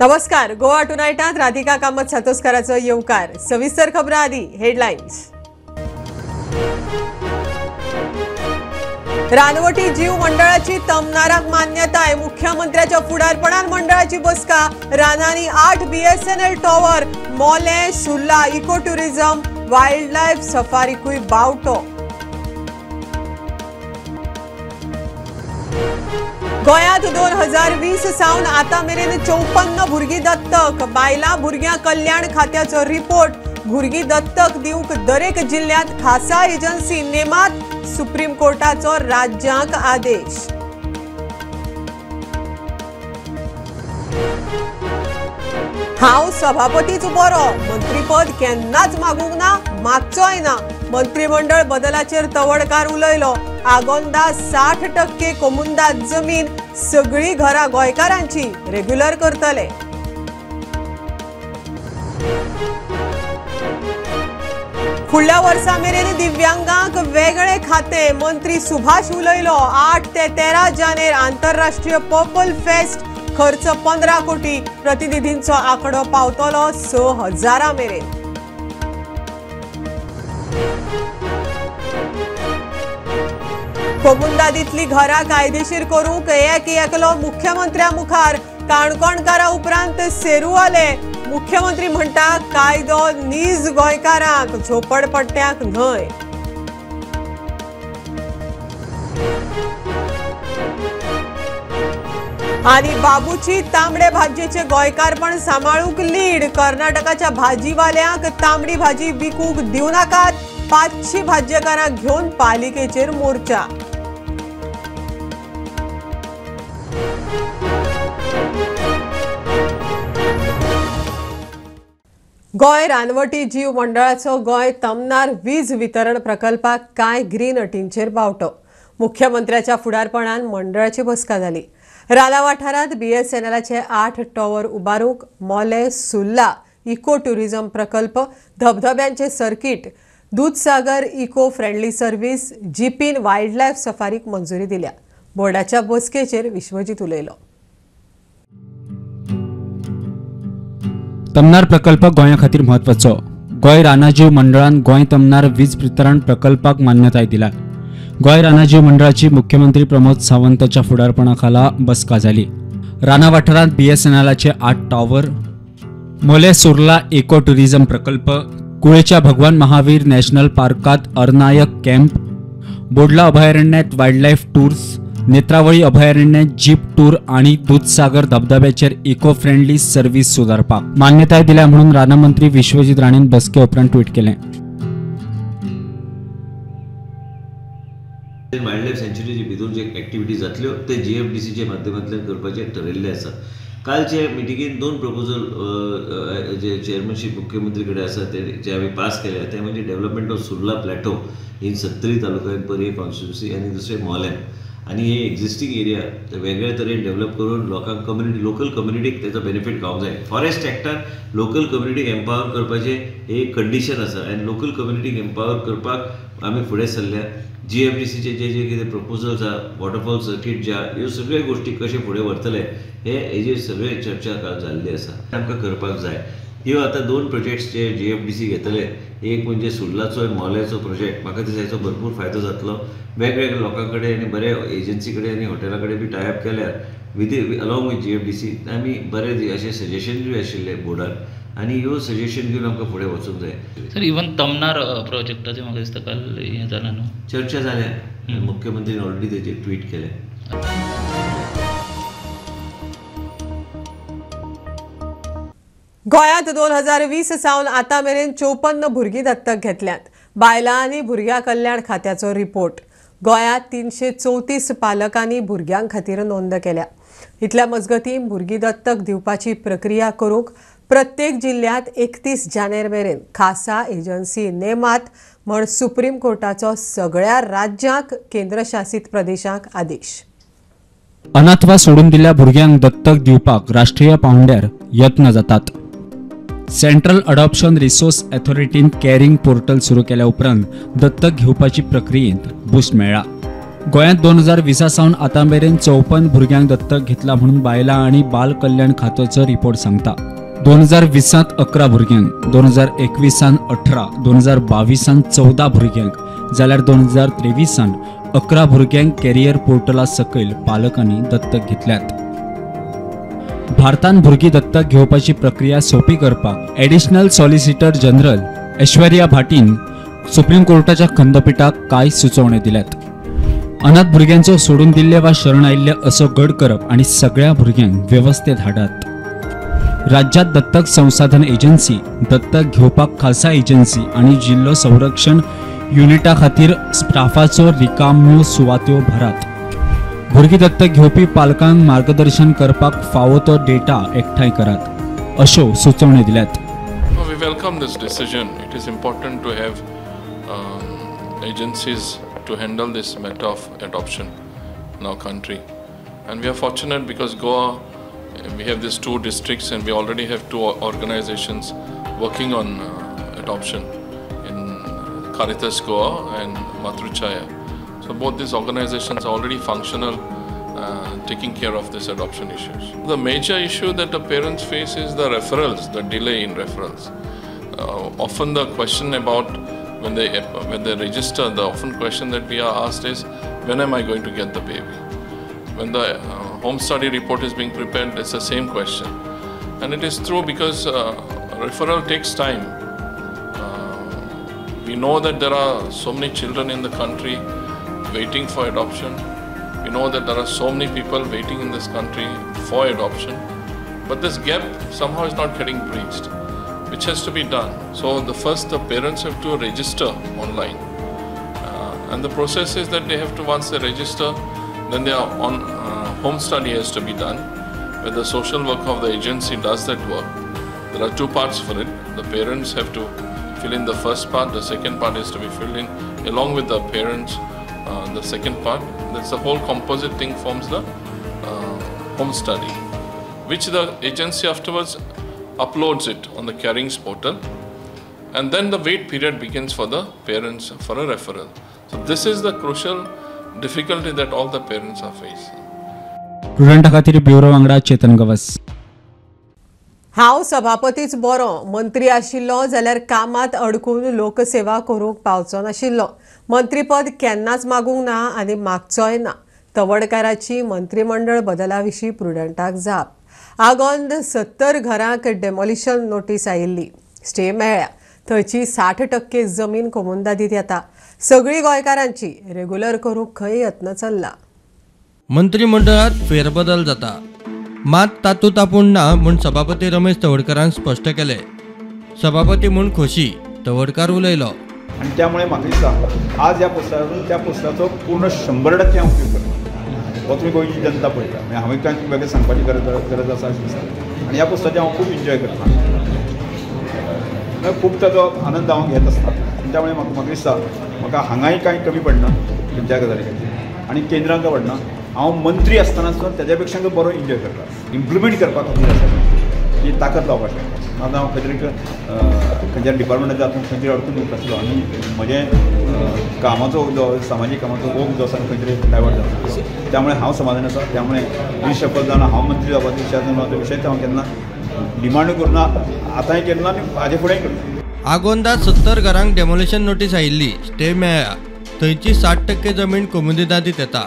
नमस्कार. गोवा टुनाइटात राधिका कामत सातोस्कराचो येवकार. सविस्तर खबरां आदी हेडलायन्स. रानवटी जीव मंडळाची तमनाराक मान्यताय. मुख्यमंत्र्याच्या फुडारपणान मंडळाची बसका. रानांनी 8 BSNL tower. Mollem Surla eco tourism wild life सफारीकूय बावटो. गोंयांत 2020 सावन आतां मेरेन 54 भुरगीं दत्तक. बायलां भुरग्यां कल्याण खात्याचो रिपोर्ट. भुरगीं दत्तक दिवंक दरेक जिल्ल्यांत खासा एजन्सी नेमात. सुप्रीम कोर्टाचो राज्यांक आदेश. हांव सभापतीच बरो. मंत्रीपद केन्नाच मागूंक ना, मागचोय ना. मंत्रिमंडळ बदलाचेर तवडकार उलयलो. आगोंदा 60% कोमुंदात जमीन. सगळी घरां गोंयकारांची. रेग्युलर करतले. फुडल्या वर्सा मेरेन दिव्यांगांक वेगळे खाते. मंत्री सुभाष उलयलो. 8 ते 13 जानेर आंतरराष्ट्रीय पर्पल फेस्ट. खर्च 15 कोटी. प्रतिनिधींचो आंकडो पावतलो 6000 मेरेन. कोमुंदादीतली घरां कायदेशीर करूंक एकलो मुख्यमंत्र्या मुखार. काणकोणकारां उपरांत सेरुवाले. मुख्यमंत्री म्हणटा कायदो नीज गोंयकारांक, झोपडपट्ट्यांक न्हय. आनी बाबूची तांबडे भाजयेचे गोंयकारपण सांबाळूंक लीड. कर्नाटकाच्या भाजीवाल्यांक तांबडी भाजी विकूंक दिव नाकात. 500 भाज्यकारां घेवन पालिकेचेर मोर्चा. गोंय रानवटी जीव मंडळाचो गोंय तमनार वीज वितरण प्रकल्पाक कांय ग्रीन अटींचेर बावटो. मुख्यमंत्र्याच्या फुडारपणान मंडळाची बसका जाली. राना वाठारांत BSNLचे 8 टॉवर उबारूंक मोले सुर्ला इको टुरिझम प्रकल्प, धबधब्यांचे circuit, Dudhsagar eco friendly service, जीपीन वायल्ड लायफ सफारीक मंजुरी दिल्या. बोर्डाच्या बसकेचेर विश्वजीत उलयलो. तमनार प्रकल्प गोंया खातीर म्हत्वाचो. गोंय रानाजीव मंडळान गोंय तमनार वीज वितरण प्रकल्पाक मान्यताय दिला. गोंय रानाजीव मंडळाची मुख्यमंत्री प्रमोद सावंतच्या फुडारपणाखाला बसका जाली. राना वाठारांत BSNLचे 8 tower, Mollem Surla eco tourism प्रकल्प, कुळेच्या भगवान महावीर नॅशनल पार्कात अर्नायक कॅम्प, बोडला अभयारण्यात वायल्ड लायफ टूर्स, नेत्रावळी अभयारण्यात जीप टूर आणि दूधसागर धबधब्याचेर इको फ्रेंडली सर्व्हिस सुदारपाक मान्यताय दिल्या म्हणून रानमंत्री विश्वजीत राणेन बसके उपरांत ट्वीट केलें. वायल्ड लायफ सँच्युरीचे भितर जे एक्टिविटीज जातल्यो ते GFDCचे माध्यमांतल्यान करपाचे ठरयल्ले आसा. कालचे मिटिंगेन 2 प्रपोजल जे चेअरमनशीप मुख्यमंत्री कडेन आसा ते जे हांवें पास केले ते म्हणजे development of Surla plateau in 37 तालुका परी कॉन्स्टिट्युन्सी आनी दुसरे मोलेम. आणि हे एक्झिस्टिंग एरिया वेगळ्या तरेन डेव्हलप करून लोकांक कम्युनिटी लोकल कम्युनिटीक त्याचा बेनिफीट गावंक जाय. फॉरेस्ट एक्टान लोकल कम्युनिटीक एम्पावर करपाचे एक कंडिशन आसा आनी लोकल कम्युनिटीक एम्पावर करपाक आमी फुडें सरल्या. GFDCचे जे कितें प्रपोजल्स आसा, वॉटरफॉल सर्कीट ज्या ह्यो सगळ्यो गोश्टी कशे फुडें व्हरतले हेजेर सगळे चर्चा काल जाल्ली आसा. आमकां करपाक जाय. ह्यो आतां 2 प्रोजेक्ट्स जे GFDC घेतले. एक म्हणजे सुर्लाचो आनी मोल्याचो प्रोजेक्ट. म्हाका दिसता भरपूर फायदो जातलो. वेगवेगळ्या लोकां कडेन आनी बरे एजन्सी कडेन आनी हॉटेला कडेन बी टायअप केल्यार अलॉंग विथ GFDC आमी बरे अशे सजेशन बी आशिल्ले बोर्डार आनी ह्यो सजेशन घेवन आमकां फुडें वचूंक जाय. सर इवन तमनार प्रोजेक्टाचे म्हाका दिसता काल हें जालां न्हू, चर्चा जाल्या. मुख्यमंत्रीन ऑलरेडी तेजेर ट्वीट केलें. गोंयांत 2020 सावन आतां मेरेन 54 भुरगीं दत्तक घेतल्यात. बायलां आनी भुरग्यां कल्याण खात्याचो रिपोर्ट. गोंयांत 334 पालकांनी भुरग्यां खातीर नोंद केल्या. इतल्या मजगतीं भुरगीं दत्तक दिवपाची प्रक्रिया करूंक प्रत्येक जिल्ल्यांत 31 जानेर मेरेन खासा एजन्सी नेमात म्हण सुप्रीम कोर्टाचो सगळ्या राज्यांक केंद्रशासीत प्रदेशांक आदेश. अनाथवा सोडून दिल्ल्या भुरग्यांक दत्तक दिवपाक राष्ट्रीय पांवड्यार यत्न जातात. सेंट्रल अडॉप्शन रिसोर्स अथॉरिटीन कॅरिंग पोर्टल सुरू केल्या उपरांत दत्तक घेवपाची प्रक्रियेंत बूस्ट मेळ्ळा. गोंयांत 2020 सावन आतां मेरेन 54 भुरग्यांक दत्तक घेतला म्हणून बायलां आनी बाल कल्याण खात्याचो रिपोर्ट सांगता. 2020 11 भुरग्यांक, 2021 18, 2022 14 भुरग्यांक जाल्यार 2023 11 भुरग्यांक कॅरियर पोर्टला सकयल पालकांनी दत्तक घेतल्यात. भारतान भुरगीं दत्तक घेवपाची प्रक्रिया सोपी करपाक एडिशनल सॉलिसिटर जनरल ऐश्वर्या भाटीन सुप्रीम कोर्टाच्या खंडपीठाक कांय सुचोवणे दिल्यात. अनाथ भुरग्यांचो सोडून दिल्ले वा शरण आयिल्ले असो गट करप आनी सगळ्या भुरग्यांक वेवस्थेत हाडात. राज्यांत दत्तक संसाधन एजन्सी, दत्तक घेवपाक खासा एजन्सी आनी जिल्लो संरक्षण युनिटा खातीर स्टाफाचो रिकाम्यो सुवात्यो भरात. भुरगीं दत्तक घेवपी पालकांक मार्गदर्शन करपाक फावो तो डेटा एकठांय करात अश्यो सुचोवण्यो दिल्यात. We welcome this decision. It is important to have agencies to handle this matter of adoption in our country. And we are fortunate because Goa, we have these 2 districts and we already have 2 organizations working on adoption in Caritas Goa and Matruchaya. So both these organizations are already functional, taking care of this adoption issues. The major issue that the parents face is the referrals, the delay in referrals. Often the question about when they register, the often question that we are asked is, when am I going to get the baby? When the home study report is being prepared, it's the same question. And it is true because referral takes time. We know that there are so many children in the country waiting for adoption. We know that there are so many people waiting in this country for adoption. But this gap somehow is not getting breached, which has to be done. So the parents have to register online. And the process is that they have to, once they register, then they are on home study has to be done, where the social worker of the agency does that work. There are 2 parts for it. The parents have to fill in the first part, the second part is to be filled in along with the parents, the second part. That's the whole composite thing forms the home study, which the agency afterwards uploads it on the Carings portal, and then the wait period begins for the parents for a referral. So this is the crucial difficulty that all the parents are facing. प्रुडंटा खातीर bureau वांगडा चेतन गवस. हांव सभापतीच बरो मंत्री आशिल्लो जाल्यार कामात अडकून लोकसेवा करूंक पावचो नाशिल्लो. मंत्रीपद केन्नाच मागूंक ना आनी मागचोय ना. तवडकाराची मंत्रिमंडळ बदला विशीं प्रुडंटाक जाप. आगोंद 70 घरांक डेमोलिशन नोटीस आयिल्ली. स्टे मेळ्ळ्या. थंयची 60% जमीन कोमुंदादीत येता. सगळी गोंयकारांची रेग्युलर करूंक खंय यत्न चल्ला. मंत्रिमंडळात फेरबदल जाता, मात तातूंत आपूण ना म्हूण सभापती रमेश तवडकरान स्पश्ट केले. सभापती म्हूण खोशी तवडकार उलयलो. आणि त्यामुळे म्हाका दिसता आज ह्या पोस्टारून त्या पोस्टाचो पूर्ण 100% हांव उपयोग करता. हो तुमी गोंयची जनता पळयता. म्हणजे हांवें कांय वेगळें सांगपाची गरज आसा अशें दिसता. आनी ह्या पोस्टाचें हांव खूब एन्जॉय करता. खूब ताचो आनंद हांव घेत आसता. त्यामुळे म्हाका दिसता म्हाका हांगाय कांय कमी पडना खंयच्या गजाली खातीर आनी केंद्रांक पडना. हांव मंत्री आसतना सुद्दां तेज्या पेक्षा बरो एन्जॉय करता. इम्प्लिमेंट करपा खातीर आसा ती ताकद लावपाक शकता. आतां हांव खंयच्या डिपार्टमेंटांत जाता खंय अडकून उरतालो आनी म्हजें कामाचो जो सामाजीक कामाचो ओग जो आसा खंय तरी डायवर्ट जाता. त्यामुळे हांव समाधान आसा. त्यामुळे रिशपथ जावन हांव मंत्री जावपाचो विशयाचो विशय हांव केन्ना डिमांड करना, आतांय केन्ना आनी हाजे फुडेंय करना. आगोंदात 70 घरांक डेमोलिशन नोटीस आयिल्ली. स्टे मेळ्ळ्या. थंयची 60% जमीन कोमुनिदादीत येता.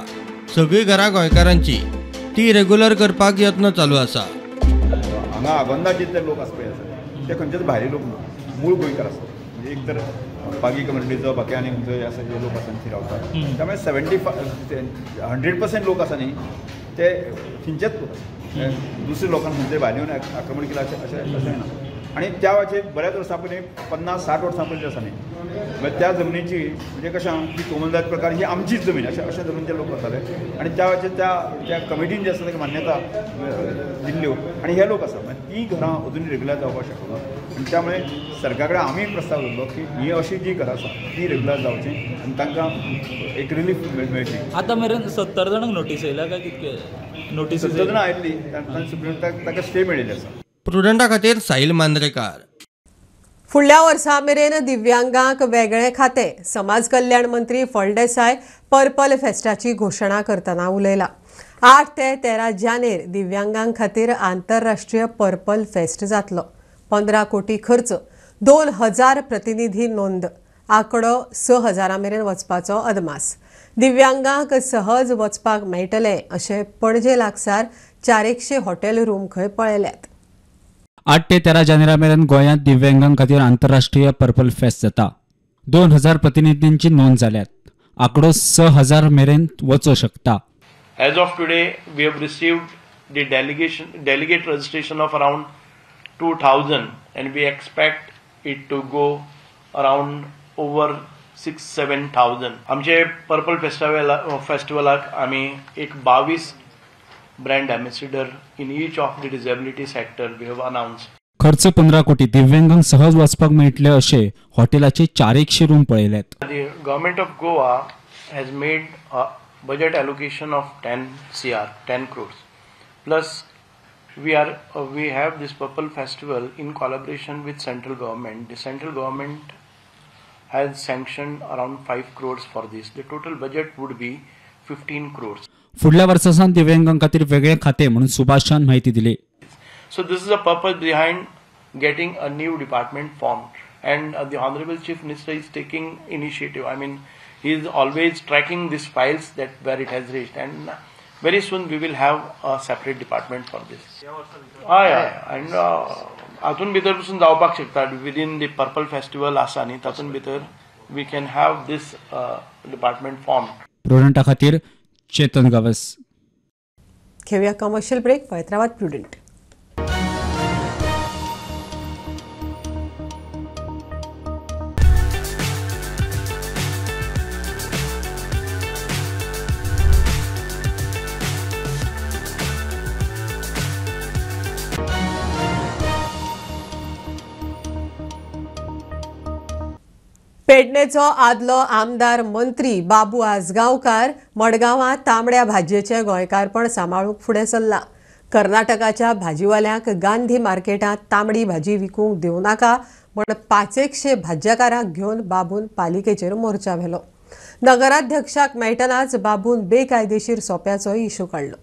सगळीं घरां गोंयकारांची. ती रेग्युलर करपाक यत्न चालू आसा. हांगा आगोंदात जितले लोक आसा पळय आसा ते खंयचेच भायले लोक ना, मूळ गोंयकार आसता. म्हणजे एक तर बाकी कम्युनिटीचो बाकी आनी खंयचो आसा जे लोक आसा थंय रावतात. त्यामुळे 100% लोक आसा न्ही ते थंयचेच लोक आसा. दुसऱ्या लोकांक खंयचे भायले येवन आक्रमण केलां अशें ना. आणि त्या वेळाचेर बऱ्याच वर्सां पयलीं 50-60 वर्सां पयलीं आसा न्ही म्हणजे त्या जमनीची म्हणजे कशें की कोमुनिदाद प्रकार ही आमचीच जमीन अशें जमनीचे लोक आसताले. आणि त्या वेळाचेर त्या कमिटीन जे आसा ताका मान्यता दिल्ल्यो आणि हे लोक आसा ती घरां अजून रेग्युलर जावपाक शकना. आणि त्यामुळे सरकार कडेन आमी प्रस्ताव दवरलो की ही अशी जी घरां आसा ती रेग्युलर जावची आनी तांकां एक रिलीफ मेळची. आतां मेरेन 70 जाणांक नोटीस येयल्या काय कितके नोटीस? 70 जाणां आयिल्ली. सुप्रीम ताका स्टे मेळिल्ली आसा. प्रुडंटा खातीर साहिल मांद्रेकार. फुडल्या वर्सा मेरेन दिव्यांगांक वेगळे खाते समाज कल्याण मंत्री फळदेसाय पर्पल फेस्टाची घोशणा करतना उलयला. 8 ते 13 जानेर दिव्यांगां खातीर आंतरराष्ट्रीय पर्पल फेस्ट जातलो. 15 कोटी खर्च, 2000 प्रतिनिधी नोंद, आंकडो 6000 मेरेन वचपाचो अदमास. दिव्यांगांक सहज वचपाक मेळटले अशें पणजे लागसार 400 हॉटेल रूम खंय पळयल्यात. 8 ते 13 जानेरा मेरेन गोंयांत दिव्यांगां खातीर आंतरराष्ट्रीय पर्पल फेस्ट जाता. 2000 प्रतिनिधींची नोंद जाल्यात. आंकडो 6000 मेरेन वचूं शकता. As of today, we have received the delegate registration of around 2000 and we expect it to go around over 6-7,000. आमचे पर्पल फेस्टिवलाक आमी एक 22 brand ambassador in each of the disability sector we have announced. खर्च 15 कोटी. दिव्यांगांक सहज वचपाक मेळटले अशे हॉटेलाचे 400 room पळयल्यात. The government of Goa has made a budget allocation of 10 crores. Plus, we have this Purple Festival in collaboration with central government. The central government has sanctioned around 5 crores for this. The total budget would be 15 crores. फुडल्या वर्सासान दिव्यांगां खातीर वेगळे खाते म्हणून सुभाषान माहिती दिली. So this is the purpose behind getting a new department formed, and the Honorable Chief Minister is taking initiative. I mean, he is always tracking these files that where it has reached, and very soon we will have a separate department for this. And हातून भितर पसून जावपाक शकता within the Purple Festival आसा न्ही तातून भितर we can have this department formed. प्रुडंटा खातीर चेतन गावस. घेऊया कमर्शियल ब्रेक. पळयत रावात प्रुडंट. पेडणेचो आदलो आमदार मंत्री बाबू आजगांवकार मडगांवां तांबड्या भाजयेचें गोंयकारपण सांबाळूंक फुडें सरला. कर्नाटकाच्या भाजीवाल्यांक गांधी मार्केटांत तांबडी भाजी विकूंक दिवं नाका म्हण 500 भाज्यकारांक घेवन बाबून पालिकेचेर मोर्चा व्हेलो. नगराध्यक्षाक मेळटनाच बाबून बेकायदेशीर सोप्याचो इशू काडलो.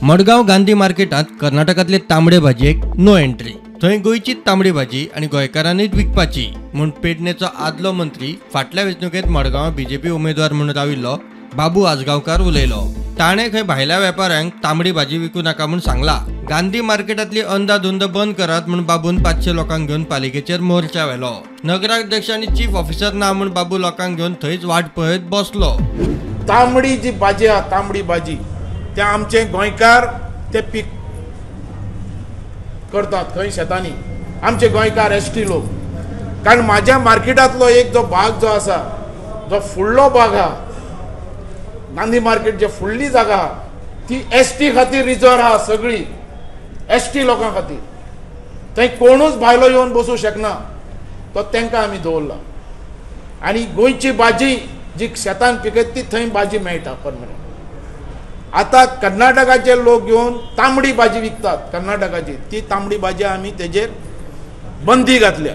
मडगांव गांधी मार्केटांत कर्नाटकांतले तांबडे भाजयेक नो एंट्री. थंय गोंयचीच तांबडी भाजी आनी गोंयकारांनीच विकपाची म्हूण पेडणेचो आदलो मंत्री फाटल्या वेंचणुकेंत मडगांव बीजेपी उमेदवार म्हणून राविल्लो बाबू आजगांवकार उलयलो. ताणें खंय भायल्या वेपाऱ्यांक तांबडी भाजी विकूं नाका म्हूण सांगला. गांधी मार्केटांतली अंधाधुंद बंद करात म्हूण बाबून 500 लोकांक घेवन पालिकेचेर मोर्चा व्हेलो. नगराध्यक्ष आनी चीफ ऑफिसर ना म्हूण बाबू लोकांक घेवन थंयच वाट पळयत बसलो. तांबडी जी भाजी आहा तांबडी भाजी ते आमचे गोंयकार ते पीक करतात खंय शेतांनी आमचे गोंयकार एसटी लोक. कारण म्हाज्या मार्केटांतलो एक जो भाग जो आसा जो फुडलो भाग आहा गांधी मार्केट जे फुडली जागा आहा ती एसटी खातीर रिजर्व आहा. सगळी एसटी लोकां खातीर थंय कोणूच भायलो येवन बसूं शकना तो तांकां आमी दवरला. आनी गोंयची भाजी जी शेतान पिकयता ती थंय भाजी मेळटा परमनंट. आता कर्नाटकाचे लोक घेवन तांबडी भाजी विकतात कर्नाटकाची. ती तांबडी भाजी आमी तेजेर बंदी घातल्या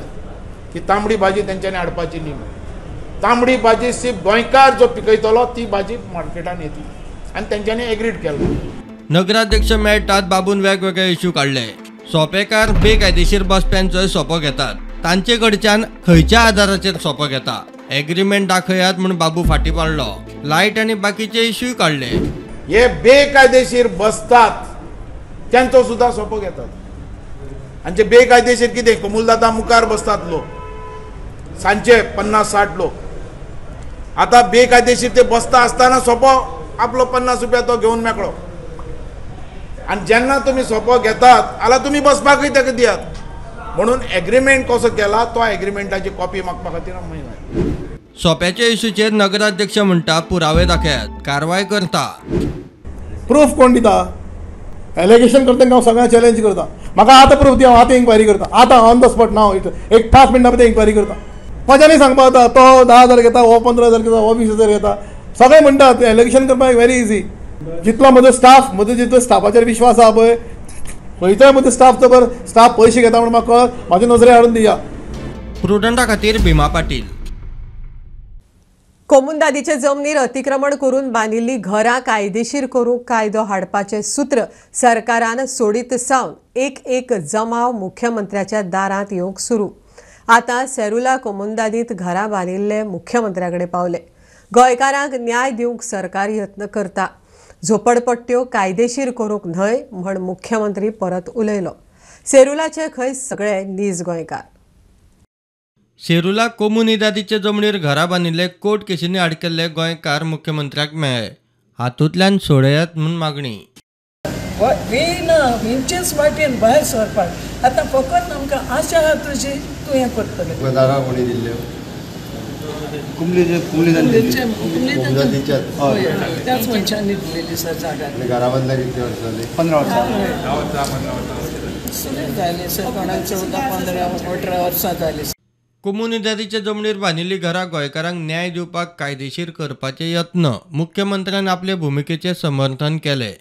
की तांबडी भाजी तेंच्यांनी हाडपाची न्ही. तांबडी भाजी सिर्फ गोंयकार जो पिकयतलो ती भाजी मार्केटान येतली आनी तेंच्यांनी एग्रीड केलो. नगराध्यक्ष मेळटात बाबून वेगवेगळे इश्यू काडले. सोपेकार बेकायदेशीर बस स्टँडचोय सोपो घेतात. तांचे कडच्यान खंयच्या आदाराचेर सोपो घेता. एग्रीमेंट दाखयात म्हूण बाबू फाटी पाडलो. लायट आनी बाकीचे इश्यूय काडले. हे बेकायदेशीर बसतात त्यांचो सुद्धा सोपो घेतात. आणि जे बेकायदेशीर कितें कमुलदाता मुखार बसतात लोक सांचे 50-60 लोक. आता बेकायदेशीर ते बसता आसतना सोपो आपलो 50 रुपया तो घेवन मेकळो. आणि जेन्ना तुम्ही सोपो घेतात जाल्यार तुम्ही बसपाकय ताका दियात. म्हणून एग्रीमेंट कसो केला तो एग्रीमेंटाची कॉपी मागपा खातीर आमी सोप्याच्या इश्यूचेर नगराध्यक्ष म्हणटा पुरावे दाखयात कारवाय करता. प्रूफ कोण दिता? एलिगेशन करता हांव सगळ्यांक चॅलेंज करता. म्हाका आतां प्रूफ दी हांव आतां इन्क्वायरी करता. आतां ऑन द स्पॉट नाव एक 5 मिनटां भितर इन्क्वायरी करता. म्हाज्यानी सांगपा जाता तो 10,000 घेता हो 15,000 घेता हो 20,000 घेता. सगळे म्हणटात एलिगेशन करपाक व्हेरी इजी. जितलो म्हजो स्टाफ म्हजो जितलो स्टाफाचेर विश्वास आहा पळय खंयच्याय मदीं स्टाफ पयशे घेता म्हणून म्हाका कळत, म्हाजे नजरे हाडून दिया. प्रुडंटा खातीर भीमा पाटील. कोमुंदादीचे जमनीर अतिक्रमण करून बांदिल्ली घरां कायदेशीर करूंक कायदो हाडपाचें सूत्र सरकारान सोडीत सावन एक जमाव मुख्यमंत्र्याच्या दारांत येवंक सुरू. आतां सेरुला कोमुंदादींत घरां बांदिल्ले मुख्यमंत्र्याकडे पावले. गोंयकारांक न्याय दिवंक सरकार यत्न करता. झोपडपट्ट्यो कायदेशीर करूंक न्हय म्हण मुख्यमंत्री परत उलयलो. सेरुलाचे खंय सगळे नीज गोंयकार. सेरुला कोमुनिदादीचे जमनीर घरा बांदिल्ले कोर्ट केसींनी आडकेल्ले गोंयकार मुख्यमंत्र्याक मेळ्ळे. हातूंतल्यान सोडयात म्हूण मागणी. विंचेच वाटेन भायर सरपाक आतां फकत आमकां आशा आहा तुजी तूं हें करतलें. दारा कोणी दिल्ल्यो त्याच मनशांनी दिलेली सर जागा. घरा बांदल्या कितली वर्सां जाली? 15 वर्सां सुरू जाली सर. कोणाक 14, 15, 18 वर्सां जाली. कोमुनिदादीचे जमनीर बांदिल्ली घरां गोंयकारांक न्याय दिवपाक कायदेशीर करपाचे यत्न मुख्यमंत्र्यान आपले भुमिकेचे समर्थन केले.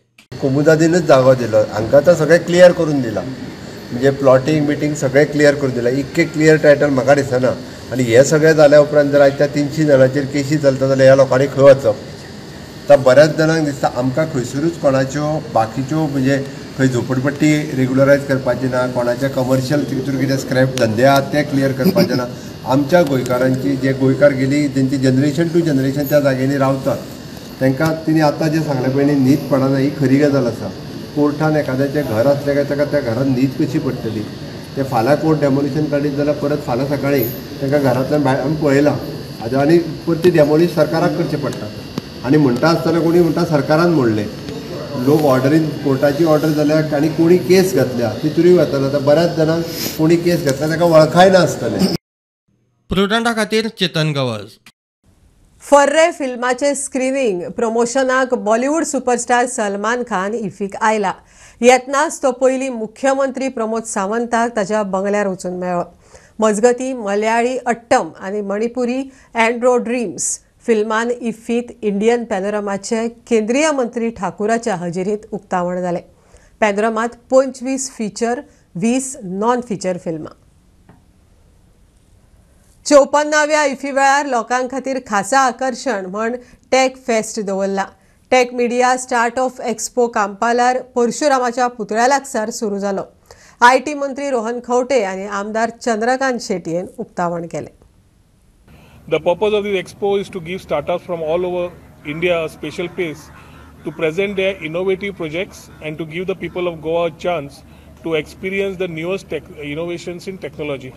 कोमुनिदादीनच जागो दिलो, हांकां आतां सगळें क्लियर करून दिला. म्हणजे प्लॉटिंग बिटींग सगळें क्लियर करून दिला. इतके क्लियर टायटल म्हाका दिसना. आनी हे सगळें जाल्या उपरांत जर आयज त्या 300 जाणांचेर केसी चलता जाल्यार ह्या लोकांनी खंय वचप. आतां बऱ्याच जाणांक दिसता आमकां खंयसरूच कोणाच्यो बाकीच्यो म्हणजे खंय झोपडपट्टी रेग्युलरायज करपाची ना, कोणाच्या कमर्शियल भितर कितें स्क्रॅप धंदे आहात ते क्लियर करपाचे ना. आमच्या गोंयकारांची जे गोंयकार गेली तेंची जनरेशन टू जनरेशन त्या जाग्यांनी रावतात तांकां तिणी आतां जें सांगलें पळय न्ही न्हीद पडना, ही खरी गजाल आसा. कोर्टान एखाद्याचें घर असलें काय ताका त्या घरान न्हीद कशी पडटली. ते फाल्यां कोर्ट डेमोलिशन काडीत जाल्यार परत फाल्यां सकाळीं तांकां घरांतल्यान भायर आमी पळयलां हाजे आनी परती डेमोलिश सरकाराक करचें पडटा. आनी म्हणटा आसतना कोणी म्हणटा सरकारान मोडलें. लोक ऑर्डरीन कोर्टाची ऑर्डर जाल्यार आनी कोणी केस घातल्या तितूरय वताना. आतां बऱ्याच जाणांक कोणी केस घातल्या ताका वळखाय नासतलें. प्रुडंटा खातीर चेतन गवस. फर्रे फिल्माचे स्क्रीनिंग प्रमोशनाक बॉलिवूड सुपरस्टार सलमान खान इफ्फीक आयला. येतनाच तो पयलीं मुख्यमंत्री प्रमोद सावंताक ताच्या बंगल्यार वचून मेळ्ळो. मजगतीं मलयाळी अट्टम आनी मणिपुरी एंड्रो ड्रीम्स फिल्मान इफ्फीत इंडियन पॅनोरमाचे केंद्रीय मंत्री ठाकुराच्या हजेरीत उक्तावण जालें. पॅनोरमात 25 फीचर 20 नॉन फीचर फिल्मां. 54व्या इफ्फी वेळार लोकां खातीर खासा आकर्शण म्हण टॅक फेस्ट दवरला. Tech media start off expo कांपालार परशुरामाच्या पुतळ्या लागसार सुरू जालो. IT मंत्री रोहन खंवटे आनी आमदार चंद्रकांत शेटयेन उक्तावण केलें. The purpose of this expo is to give startups from all over India a special place to present their innovative projects and to give the people of Goa a chance to experience the newest innovations in technology.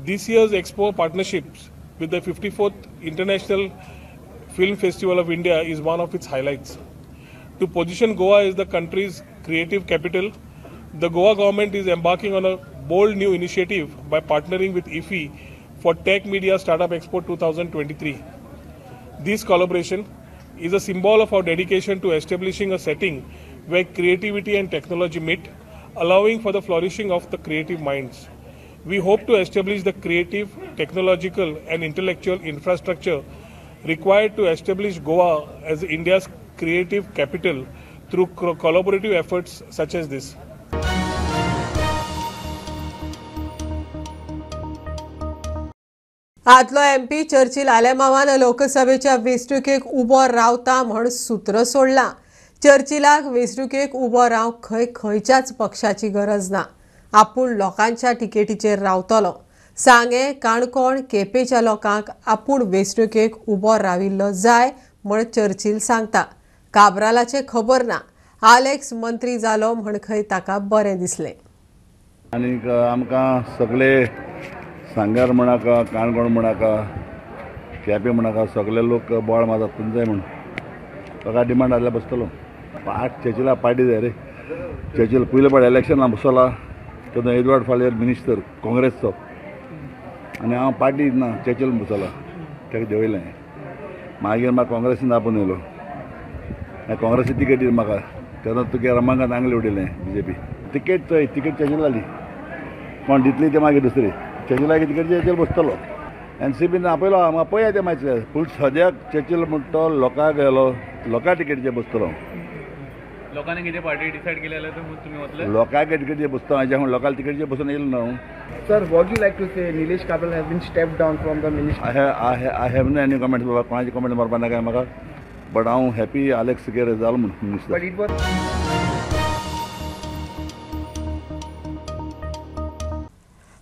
This year's expo partnerships with the 54th International Film Festival of India is one of its highlights. To position Goa as the country's creative capital, the Goa government is embarking on a bold new initiative by partnering with IFFI for Tech Media Startup Expo 2023. This collaboration is a symbol of our dedication to establishing a setting where creativity and technology meet, allowing for the flourishing of the creative minds. We hope to establish the creative, technological and intellectual infrastructure required to establish Goa as India's creative capital through collaborative efforts such as this. आदलो MP Churchill आलेमावान लोकसभेच्या वेंचणुकेक उबो रावता म्हण सूत्र सोडलां. चर्चिलाक वेंचणुकेक उबो रावंक खंयच्याच पक्षाची गरज ना. आपूण लोकांच्या टिकेटीचेर रावतलो. सांगे काणकोण केपेंच्या लोकांक आपूण वेंचणुकेक उबो राविल्लो जाय म्हण चर्चिल सांगता. काब्रालाचे खबर ना. आलेक्स मंत्री जालो म्हण खंय ताका बरें दिसलें. आनीक आमकां सगळे सांगार म्हणाका काणकोण म्हणाका केपें म्हणाका सगळे लोक बोवाळ मारतात तुमचें जाय म्हूण ताका डिमांड आसल्यार बसतलो. चर्चिला पार्टी जाय रे. चर्चिल पयले फावट इलेक्शनाक बसला तेन्ना एडवर्ड फालियर मिनिस्टर काँग्रेसचो आनी हांव पार्टी ना चर्चिल बसला ताका देंवयलें. मागीर म्हाका काँग्रेसीन आपोवन येयलो. काँग्रेसी तिकेट दिली म्हाका तेन्ना तुगे रमाकांत आंगले उडयलें BJP. तिकेट चोय तिकेट चर्चिल जाली. कोण दितली ते मागीर दुसरी चर्चिलाक तिकेट चर्चिल बसतलो. NCPन आपयलो म्हाका पळया तें मातशें पूण सद्याक चर्चिल म्हणटा तो लोकांक गेलो लोकां टिकेटीचेर बसतलो. लोकांनी कितें पार्टी डिसायड केलें जाल्यार तुमी वतले? लोकांक टिकेट बसता हाज्या लोकांक टिकेट बसून येयलो न्हू. Sir, what do you like to say? Nilesh Kabel has been stepped down from the ministry. I have no any comment बाबा कोणाची कमेंट मारपा नाका म्हाका. बट हांव हॅपी आलेक्स सिगर जालो म्हणून मिनिस्टर. But it was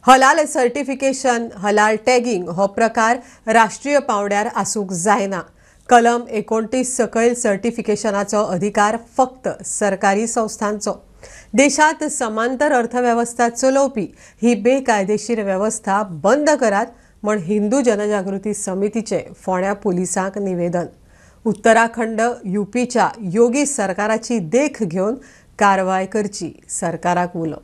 हलाल सर्टिफिकेशन हलाल टॅगिंग हो प्रकार राष्ट्रीय पावंड्यार आसूंक जायना. कलम 29 सकयल सर्टिफिकेशनाचो अधिकार फक्त सरकारी संस्थांचो. देशात समांतर अर्थव्यवस्था चलोवपी ही बेकायदेशीर व्यवस्था बंद करात म्हण हिंदू जनजागृती समितीचे फोंड्या पुलिसांक निवेदन. उत्तराखंड यूपीच्या योगी सरकाराची देख घेवन कारवाय करची सरकाराक उलो.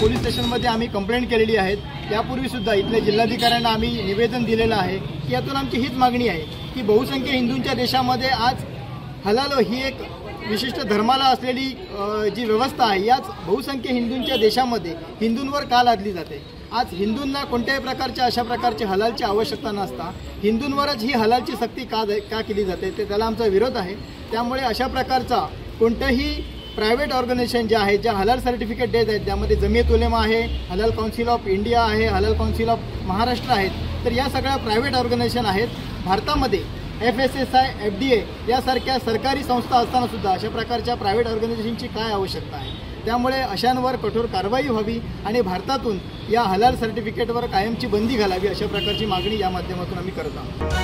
पोलीस स्टेशनमध्ये आम्ही कंप्लेंट केलेली आहे. यापूर्वीसुद्धा इथल्या जिल्हाधिकाऱ्यांना आम्ही निवेदन दिलेलं आहे की यातून आमची हीच मागणी आहे की बहुसंख्य हिंदूंच्या देशामध्ये आज हलाल ही एक विशिष्ट धर्माला असलेली जी व्यवस्था आहे, याच बहुसंख्य हिंदूंच्या देशामध्ये हिंदूंवर का लादली जाते. आज हिंदूंना कोणत्याही प्रकारच्या अशा प्रकारची हलालची आवश्यकता नसता हिंदूंवरच ही हलालची सक्ती का केली जाते, ते त्याला आमचा विरोध आहे. त्यामुळे अशा प्रकारचा कोणतंही प्रायव्हेट ऑर्गनायझेशन जे आहे, ज्या हलाल सर्टिफिकेट देत आहेत, त्यामध्ये जमियत उलेमा आहे, हलाल काउन्सिल ऑफ इंडिया आहे, हलाल काउन्सिल ऑफ महाराष्ट्र आहेत, तर या सगळ्या प्रायव्हेट ऑर्गनायझेशन आहेत. भारतामध्ये FSSI, FDA यासारख्या सरकारी संस्था असताना सुद्धा अशा प्रकारच्या प्रायव्हेट ऑर्गनायझेशनची काय आवश्यकता आहे. त्यामुळे अशांवर कठोर कारवाई व्हावी आणि भारतातून या हलाल सर्टिफिकेटवर कायमची बंदी घालावी, अशा प्रकारची मागणी या माध्यमातून आम्ही करत आहोत.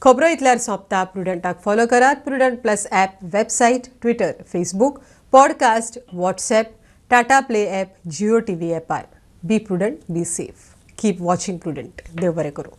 खबरो इतल्यार सोंपता. प्रुडंटाक फॉलो करात. Prudent plus app, website, Twitter, Facebook, podcast, WhatsApp, Tata play app, Jio TV ॲपार. Be Prudent, be safe. Keep watching Prudent. देव बरें करूं.